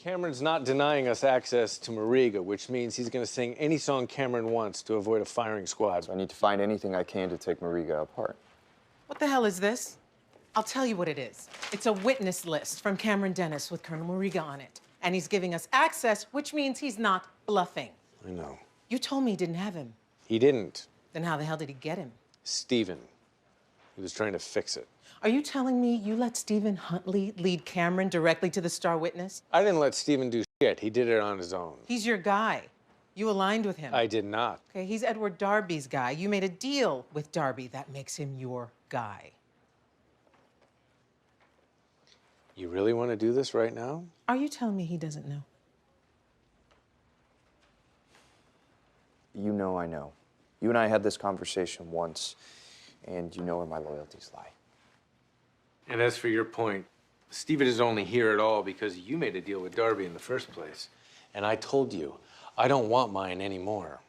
Cameron's not denying us access to Mariga, which means he's going to sing any song Cameron wants to avoid a firing squad. So I need to find anything I can to take Mariga apart. What the hell is this? I'll tell you what it is. It's a witness list from Cameron Dennis with Colonel Mariga on it. And he's giving us access, which means he's not bluffing. I know. You told me he didn't have him. He didn't. Then how the hell did he get him? Stephen. He was trying to fix it. Are you telling me you let Stephen Huntley lead Cameron directly to the star witness? I didn't let Stephen do shit. He did it on his own. He's your guy. You aligned with him. I did not. Okay, he's Edward Darby's guy. You made a deal with Darby that makes him your guy. You really want to do this right now? Are you telling me he doesn't know? You know I know. You and I had this conversation once, and you know where my loyalties lie. And as for your point, Stephen is only here at all because you made a deal with Darby in the first place. And I told you, I don't want mine anymore.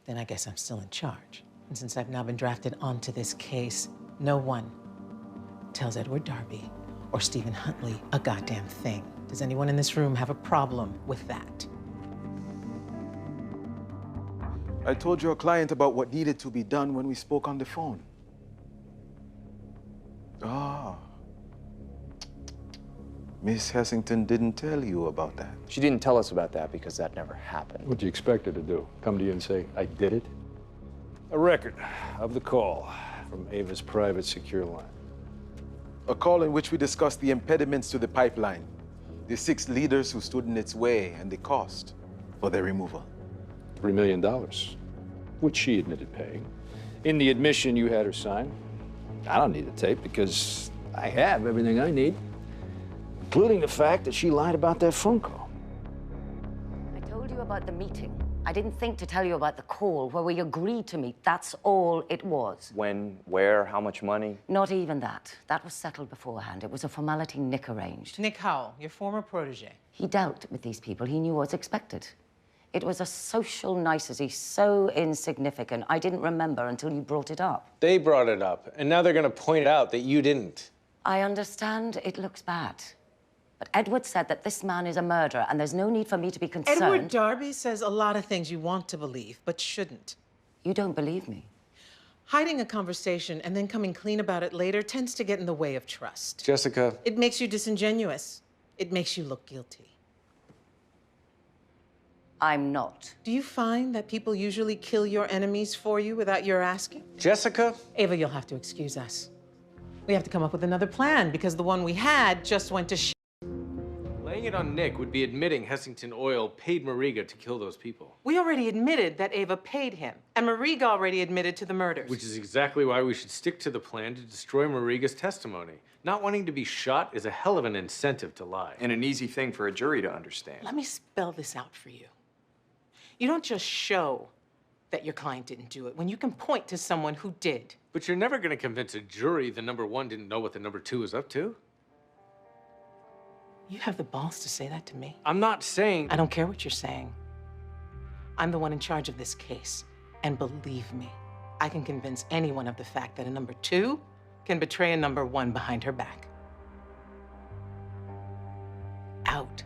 Then I guess I'm still in charge. And since I've now been drafted onto this case, no one tells Edward Darby or Stephen Huntley a goddamn thing. Does anyone in this room have a problem with that? I told your client about what needed to be done when we spoke on the phone. Ah. Miss Hessington didn't tell you about that. She didn't tell us about that because that never happened. What'd you expect her to do? Come to you and say, I did it? A record of the call from Ava's private secure line. A call in which we discussed the impediments to the pipeline, the 6 leaders who stood in its way, and the cost for their removal. $3 million, which she admitted paying. In the admission you had her sign, I don't need the tape because I have everything I need, including the fact that she lied about that phone call. I told you about the meeting. I didn't think to tell you about the call where we agreed to meet. That's all it was. When, where, how much money? Not even that. That was settled beforehand. It was a formality Nick arranged. Nick Howell, your former protege. He dealt with these people. He knew what's expected. It was a social nicety so insignificant, I didn't remember until you brought it up. They brought it up, and now they're going to point out that you didn't. I understand it looks bad. But Edward said that this man is a murderer, and there's no need for me to be concerned. Edward Darby says a lot of things you want to believe, but shouldn't. You don't believe me? Hiding a conversation and then coming clean about it later tends to get in the way of trust. Jessica. It makes you disingenuous. It makes you look guilty. I'm not. Do you find that people usually kill your enemies for you without your asking? Jessica? Ava, you'll have to excuse us. We have to come up with another plan because the one we had just went to shit. Laying it on Nick would be admitting Hessington Oil paid Mariga to kill those people. We already admitted that Ava paid him, and Mariga already admitted to the murders. Which is exactly why we should stick to the plan to destroy Mariga's testimony. Not wanting to be shot is a hell of an incentive to lie. And an easy thing for a jury to understand. Let me spell this out for you. You don't just show that your client didn't do it when you can point to someone who did. But you're never going to convince a jury the number 1 didn't know what the number 2 was up to. You have the balls to say that to me? I'm not saying... I don't care what you're saying. I'm the one in charge of this case. And believe me, I can convince anyone of the fact that a number 2 can betray a number 1 behind her back. Out.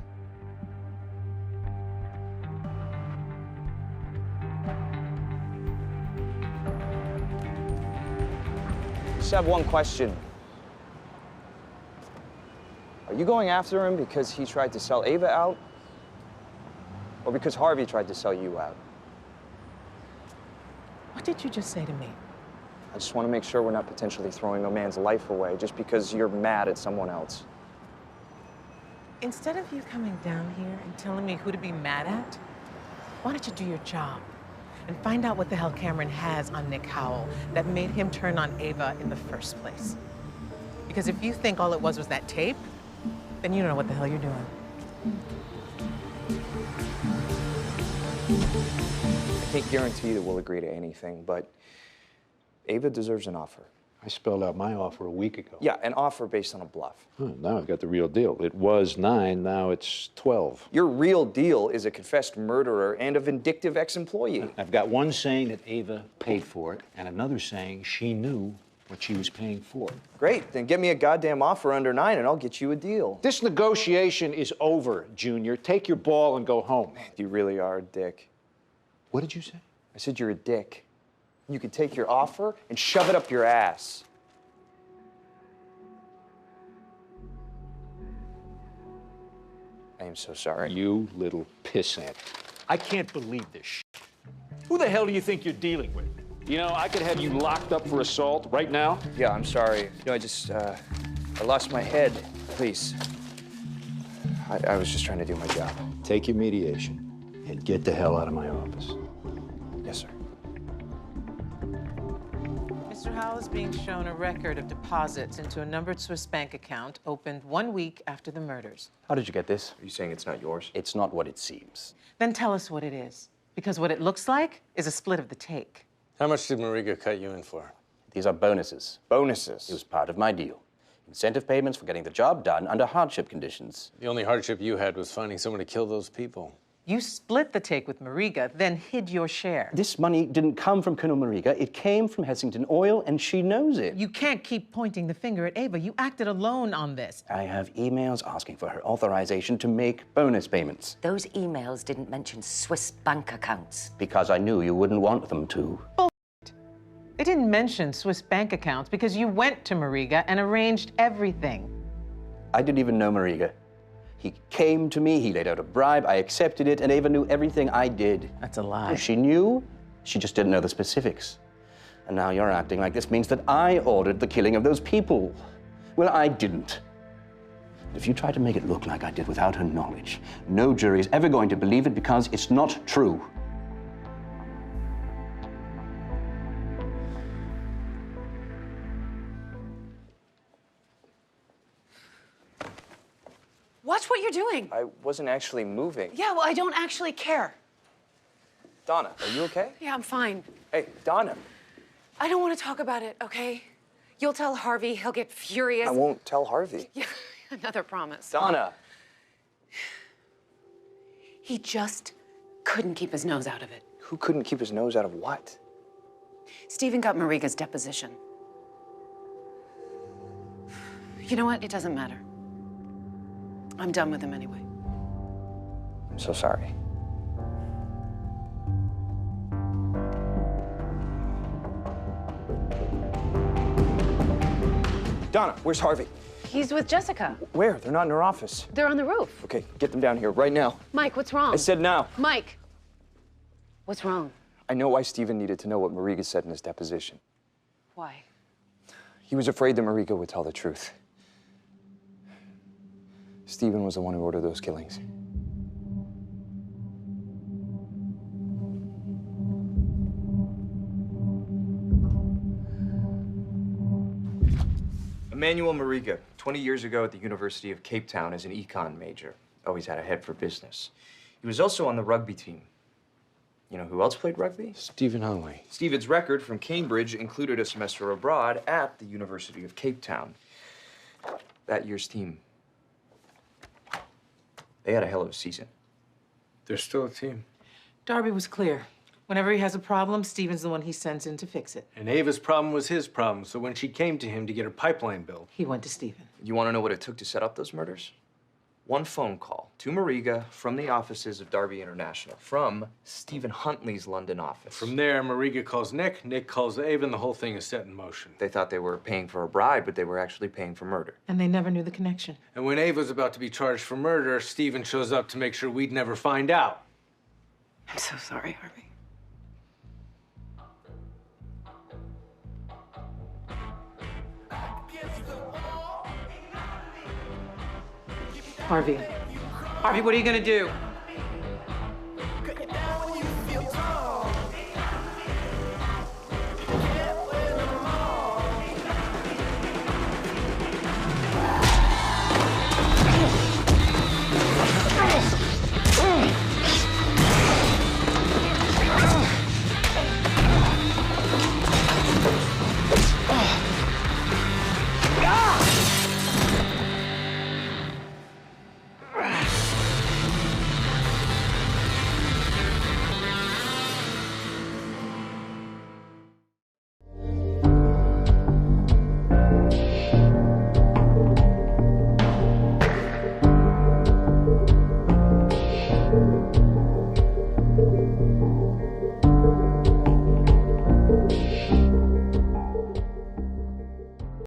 Just have one question. Are you going after him because he tried to sell Ava out? Or because Harvey tried to sell you out? What did you just say to me? I just want to make sure we're not potentially throwing a man's life away just because you're mad at someone else. Instead of you coming down here and telling me who to be mad at, why don't you do your job and find out what the hell Cameron has on Nick Howell that made him turn on Ava in the first place? Because if you think all it was that tape, then you don't know what the hell you're doing. I can't guarantee that we'll agree to anything, but Ava deserves an offer. I spelled out my offer a week ago. Yeah, an offer based on a bluff. Now I've got the real deal. It was 9, now it's 12. Your real deal is a confessed murderer and a vindictive ex-employee. I've got one saying that Ava paid for it, and another saying she knew what she was paying for. Great, then get me a goddamn offer under 9 and I'll get you a deal. This negotiation is over, Junior. Take your ball and go home. You really are a dick. What did you say? I said you're a dick. You could take your offer and shove it up your ass. I am so sorry. You little pissant. I can't believe this shit. Who the hell do you think you're dealing with? You know, I could have you locked up for assault right now. Yeah, I'm sorry. You know, I lost my head. Please. I was just trying to do my job. Take your mediation and get the hell out of my office. Yes, sir. Mr. Howell is being shown a record of deposits into a numbered Swiss bank account opened 1 week after the murders. How did you get this? Are you saying it's not yours? It's not what it seems. Then tell us what it is. Because what it looks like is a split of the take. How much did Mariga cut you in for? These are bonuses. Bonuses? It was part of my deal. Incentive payments for getting the job done under hardship conditions. The only hardship you had was finding someone to kill those people. You split the take with Mariga, then hid your share. This money didn't come from Colonel Mariga. It came from Hessington Oil, and she knows it. You can't keep pointing the finger at Ava. You acted alone on this. I have emails asking for her authorization to make bonus payments. Those emails didn't mention Swiss bank accounts. Because I knew you wouldn't want them to. They didn't mention Swiss bank accounts because you went to Mariga and arranged everything. I didn't even know Mariga. He came to me, he laid out a bribe, I accepted it, and Ava knew everything I did. That's a lie. She knew, she just didn't know the specifics. And now you're acting like this means that I ordered the killing of those people. Well, I didn't. If you try to make it look like I did without her knowledge, no jury is ever going to believe it because it's not true. Watch what you're doing. I wasn't actually moving. Yeah, well, I don't actually care. Donna, are you okay? Yeah, I'm fine. Hey, Donna. I don't want to talk about it, okay? You'll tell Harvey, he'll get furious. I won't tell Harvey. Yeah, another promise. Donna. He just couldn't keep his nose out of it. Who couldn't keep his nose out of what? Stephen got Mariga's deposition. You know what? It doesn't matter. I'm done with him anyway. I'm so sorry. Donna, where's Harvey? He's with Jessica. Where? They're not in her office. They're on the roof. Okay, get them down here right now. Mike, what's wrong? I said now. Mike, what's wrong? I know why Stephen needed to know what Mariga said in his deposition. Why? He was afraid that Mariga would tell the truth. Stephen was the one who ordered those killings. Emmanuel Mariga, 20 years ago at the University of Cape Town as an econ major. Always had a head for business. He was also on the rugby team. You know who else played rugby? Stephen Hunley. Stephen's record from Cambridge included a semester abroad at the University of Cape Town. That year's team, they had a hell of a season. They're still a team. Darby was clear. Whenever he has a problem, Stephen's the one he sends in to fix it. And Ava's problem was his problem, so when she came to him to get her pipeline built, He went to Stephen. You want to know what it took to set up those murders? One phone call to Mariga from the offices of Darby International, from Stephen Huntley's London office. from there, Mariga calls Nick calls Ava, and the whole thing is set in motion. They thought they were paying for a bribe, but they were actually paying for murder. And they never knew the connection. And when Ava's about to be charged for murder, Stephen shows up to make sure we'd never find out. I'm so sorry, Harvey. Harvey. Harvey, what are you gonna do?